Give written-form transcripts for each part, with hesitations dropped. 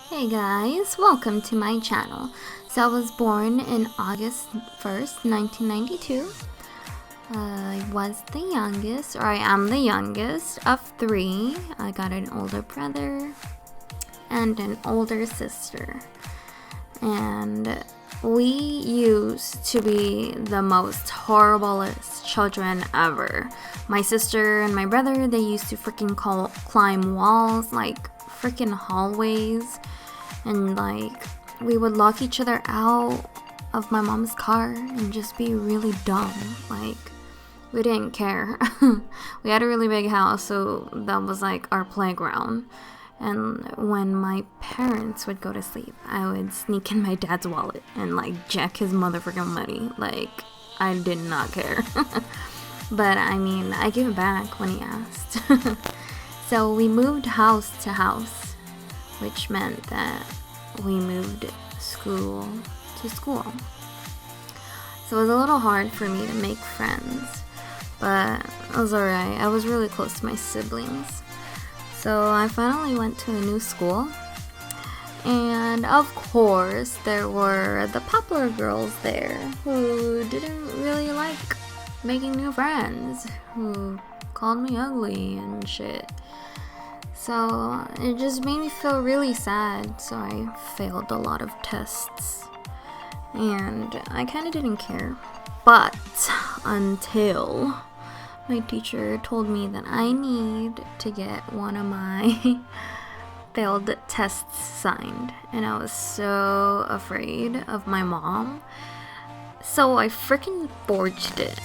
Hey guys, welcome to my channel. So I was born in August 1st, 1992. I was the youngest, or I am the youngest of three. I got an older brother and an older sister. And we used to be the most horriblest children ever. My sister and my brother, they used to freaking climb walls, like freaking hallways, and like we would lock each other out of my mom's car and just be really dumb. Like, we didn't care. We had a really big house, so that was like our playground. And when my parents would go to sleep, I would sneak in my dad's wallet and like jack his motherfucking money. Like, I did not care. But I mean, I gave it back when he asked. So we moved house to house, which meant that we moved school to school. So it was a little hard for me to make friends, but it was alright. I was really close to my siblings. So I finally went to a new school, and of course there were the popular girls there who didn't really like making new friends, who called me ugly and shit. So it just made me feel really sad, so I failed a lot of tests, and I kind of didn't care. But until my teacher told me that I need to get one of my failed tests signed, and I was so afraid of my mom, so I freaking forged it.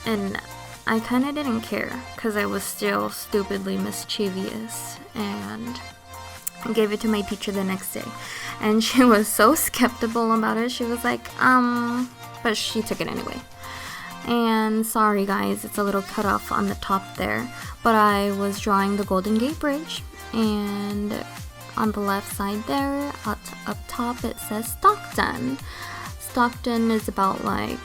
And I kind of didn't care because I was still stupidly mischievous, and I gave it to my teacher the next day, and she was so skeptical about it. She was like, but she took it anyway. And sorry guys, it's a little cut off on the top there, but I was drawing the Golden Gate Bridge, and on the left side there, up top, it says Stockton. Stockton is about like,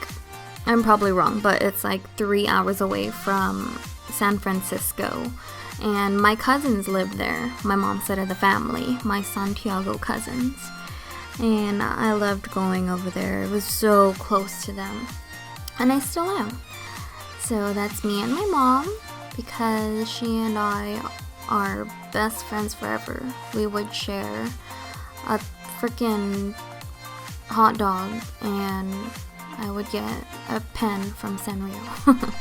I'm probably wrong, but it's like 3 hours away from San Francisco. And my cousins live there, my mom's side of the family, my Santiago cousins. And I loved going over there. It was so close to them. And I still am. So that's me and my mom, because she and I are best friends forever. We would share a freaking hot dog, and I would get a pen from Sanrio.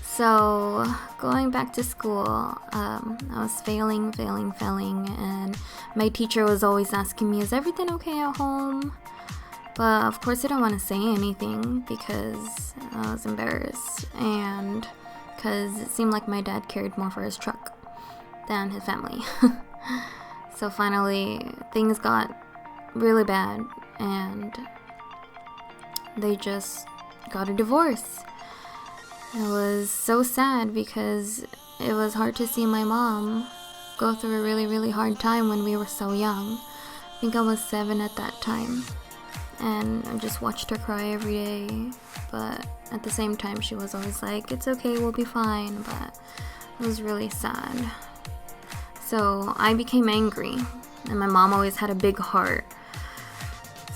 So going back to school, I was failing, and my teacher was always asking me, is everything okay at home? But of course I didn't want to say anything because I was embarrassed, and because it seemed like my dad cared more for his truck than his family. So finally things got really bad, and they just got a divorce. It was so sad because it was hard to see my mom go through a really hard time when we were so young. I think I was 7 at that time, and I just watched her cry every day. But at the same time, she was always like, it's okay, we'll be fine. But it was really sad. So I became angry, and my mom always had a big heart.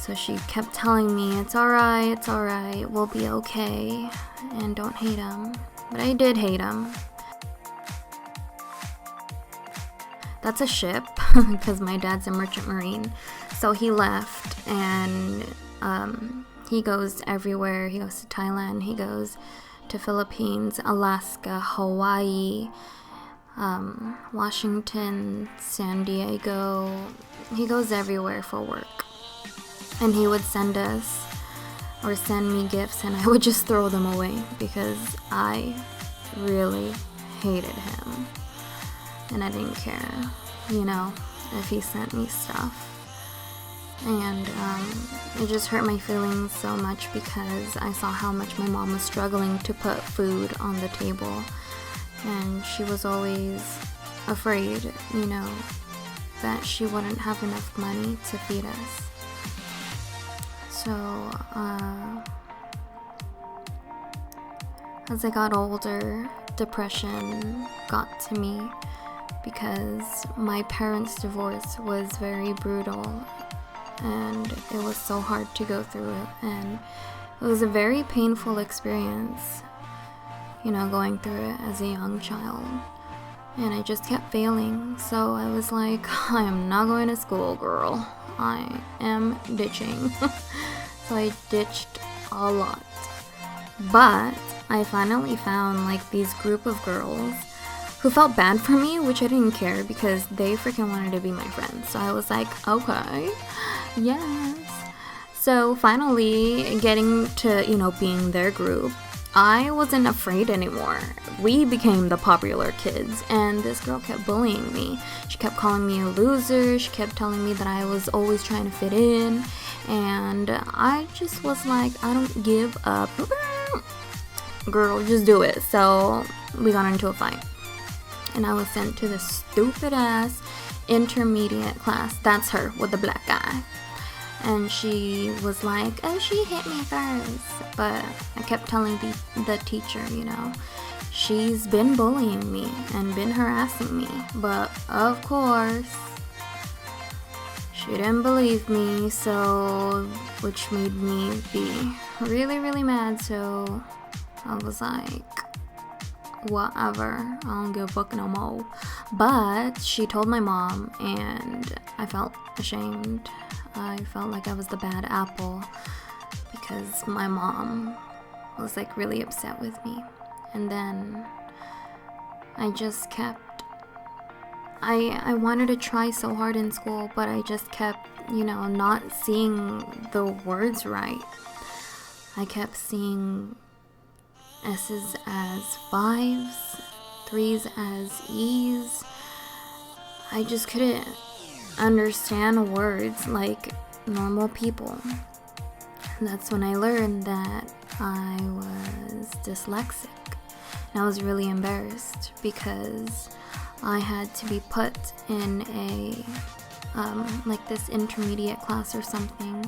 So she kept telling me, it's alright, we'll be okay, and don't hate him. But I did hate him. That's a ship, because my dad's a merchant marine. So he left, and he goes everywhere. He goes to Thailand, he goes to Philippines, Alaska, Hawaii, Washington, San Diego. He goes everywhere for work. And he would send us, or send me gifts, and I would just throw them away because I really hated him. And I didn't care, if he sent me stuff. And it just hurt my feelings so much because I saw how much my mom was struggling to put food on the table. And she was always afraid, that she wouldn't have enough money to feed us. So, as I got older, depression got to me because my parents' divorce was very brutal and it was so hard to go through it, and it was a very painful experience, going through it as a young child. And I just kept failing, so I was like, I am not going to school, girl. I am ditching. So I ditched a lot. But I finally found like these group of girls who felt bad for me, which I didn't care because they freaking wanted to be my friends. So I was like, okay, yes. So finally getting to, being their group, I wasn't afraid anymore. We became the popular kids, and this girl kept bullying me. She kept calling me a loser. She kept telling me that I was always trying to fit in, and I just was like, I don't give up. Girl, just do it. So we got into a fight, and I was sent to this stupid ass intermediate class. That's her with the black guy. And she was like, oh, she hit me first. But I kept telling the teacher, she's been bullying me and been harassing me. But of course, she didn't believe me, which made me be really, really mad. So I was like, whatever, I don't give a fuck no more. But she told my mom, and I felt ashamed. I felt like I was the bad apple because my mom was like really upset with me. And then I just kept, I wanted to try so hard in school, but I just kept, not seeing the words right. I kept seeing S's as 5s, 3s as E's. I just couldn't understand words like normal people. That's when I learned that I was dyslexic. And I was really embarrassed because I had to be put in a like this intermediate class or something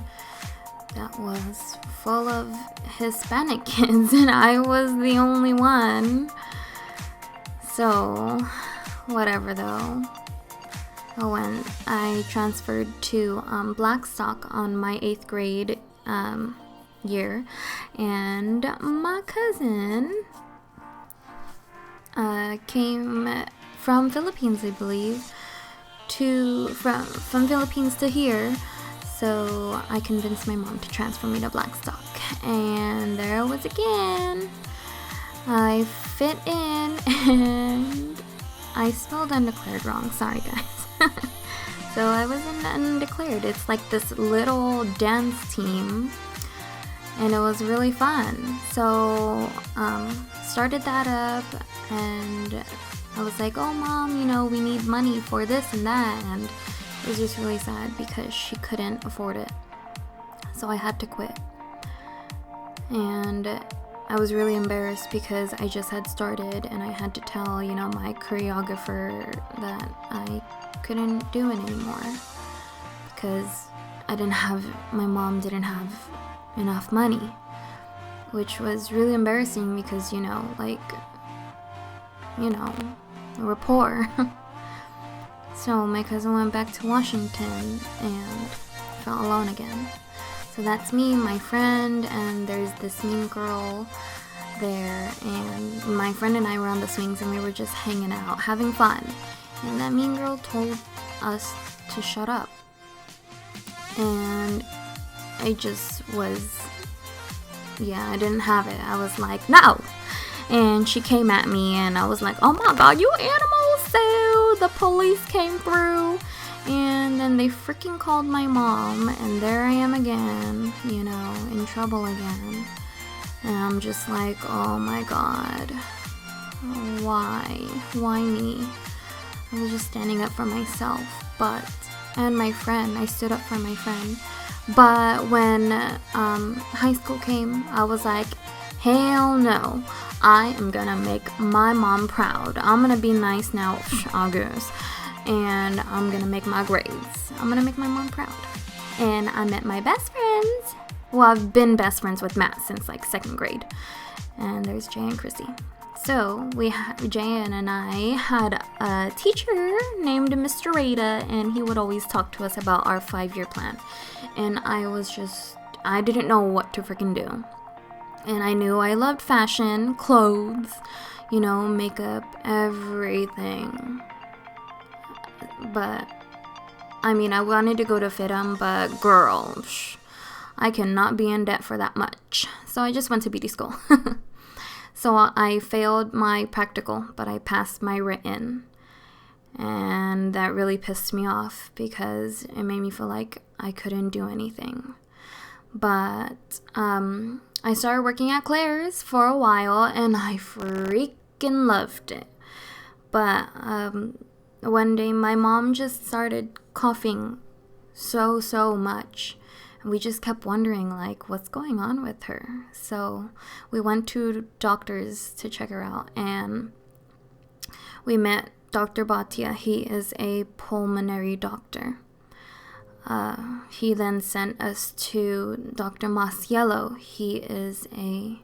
that was full of Hispanic kids, and I was the only one. So whatever though. When I transferred to Blackstock on my 8th grade year, and my cousin came from Philippines, I believe, from Philippines to here. So I convinced my mom to transfer me to Blackstock, and there I was again. I fit in, and I spelled undeclared wrong. Sorry, guys. So I was in undeclared. It's like this little dance team, and it was really fun. So started that up, and I was like, oh mom, we need money for this and that, and it was just really sad because she couldn't afford it. So I had to quit, and I was really embarrassed because I just had started, and I had to tell my choreographer that I couldn't do it anymore because my mom didn't have enough money, which was really embarrassing because we're poor. So my cousin went back to Washington and felt alone again. So that's me, my friend, and there's this mean girl there, and my friend and I were on the swings, and we were just hanging out, having fun. And that mean girl told us to shut up. And I just was, I didn't have it. I was like, no! And she came at me, and I was like, oh my god, you animals! So the police came through, and then they freaking called my mom, and there I am again, in trouble again. And I'm just like, oh my god, why me? I was just standing up for myself, and my friend. I stood up for my friend. But when high school came, I was like, hell no. I am gonna make my mom proud. I'm gonna be nice now, I guess. And I'm gonna make my grades. I'm gonna make my mom proud. And I met my best friends. Well, I've been best friends with Matt since like 2nd grade. And there's Jay and Chrissy. So Jayan and I had a teacher named Mr. Rada, and he would always talk to us about our 5-year plan. And I didn't know what to freaking do. And I knew I loved fashion, clothes, makeup, everything. But, I wanted to go to FIDM, but girl, I cannot be in debt for that much. So I just went to beauty school. So I failed my practical, but I passed my written. And that really pissed me off because it made me feel like I couldn't do anything. But I started working at Claire's for a while, and I freaking loved it. But one day my mom just started coughing so much. And we just kept wondering, what's going on with her? So we went to doctors to check her out, and we met Dr. Bhatia. He is a pulmonary doctor. He then sent us to Dr. Masiello. He is a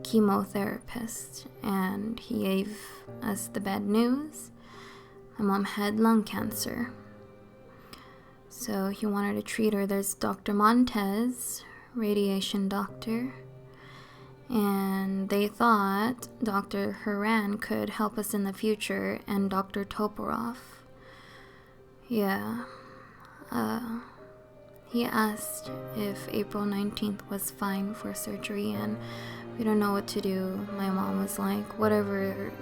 chemotherapist, and he gave us the bad news. My mom had lung cancer. So he wanted to treat her. There's Dr. Montez, radiation doctor. And they thought Dr. Haran could help us in the future, and Dr. Toporov. Yeah. He asked if April 19th was fine for surgery, and we don't know what to do. My mom was like, whatever,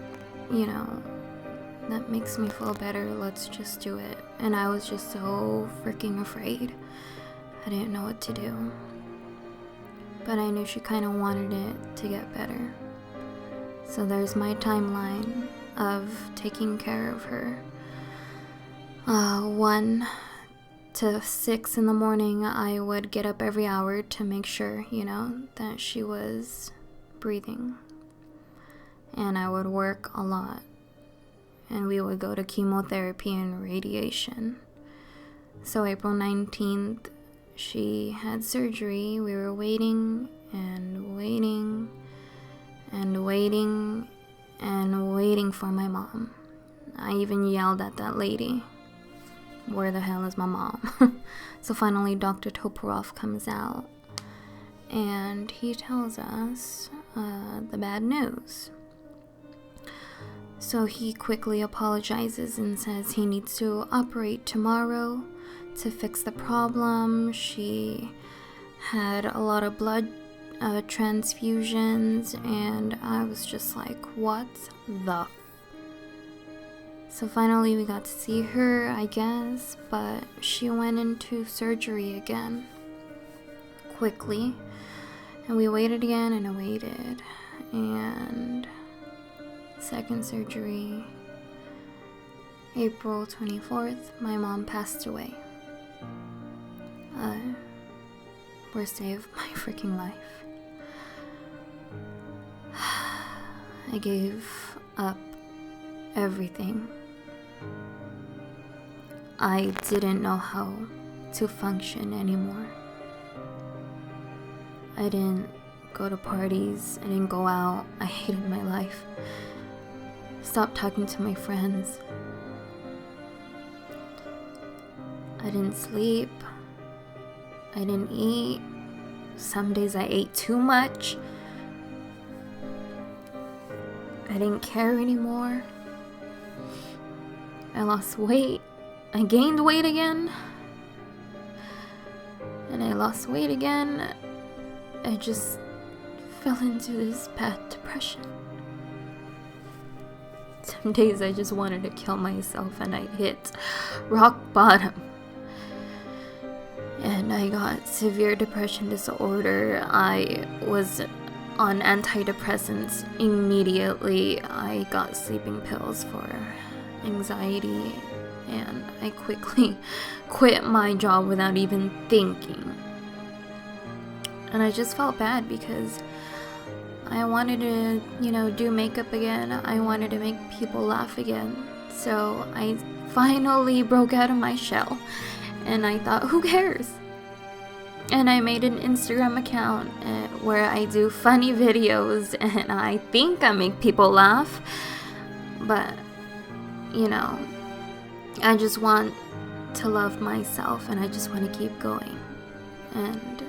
that makes me feel better, let's just do it. And I was just so freaking afraid. I didn't know what to do. But I knew she kind of wanted it to get better. So there's my timeline of taking care of her. 1 to 6 in the morning, I would get up every hour to make sure, that she was breathing. And I would work a lot. And we would go to chemotherapy and radiation. So April 19th, she had surgery. We were waiting and waiting and waiting and waiting for my mom. I even yelled at that lady, where the hell is my mom? So finally Dr. Toporov comes out, and he tells us the bad news. So he quickly apologizes and says he needs to operate tomorrow to fix the problem. She had a lot of blood transfusions, and I was just like, what the? So finally we got to see her, I guess, but she went into surgery again quickly, and we waited again and I waited, and second surgery, April 24th, my mom passed away. Worst day of my freaking life. I gave up everything. I didn't know how to function anymore. I didn't go to parties, I didn't go out, I hated my life. Stopped talking to my friends. I didn't sleep. I didn't eat. Some days I ate too much. I didn't care anymore. I lost weight. I gained weight again. And I lost weight again. I just fell into this bad depression. Some days I just wanted to kill myself, and I hit rock bottom. And I got severe depression disorder. I was on antidepressants immediately. I got sleeping pills for anxiety, and I quickly quit my job without even thinking. And I just felt bad because I wanted to, do makeup again. I wanted to make people laugh again. So I finally broke out of my shell. And I thought, who cares? And I made an Instagram account where I do funny videos and I think I make people laugh. But, you know, I just want to love myself and I just want to keep going. And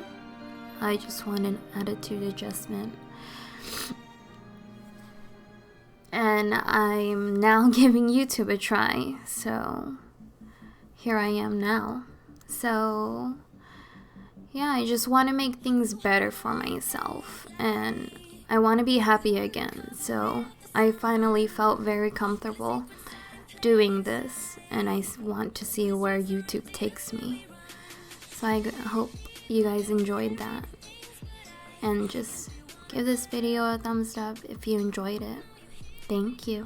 I just want an attitude adjustment. And I'm now giving YouTube a try. So here I am now. So yeah, I just want to make things better for myself, and I want to be happy again. So I finally felt very comfortable doing this, and I want to see where YouTube takes me. So I hope you guys enjoyed that, and just give this video a thumbs up if you enjoyed it. Thank you.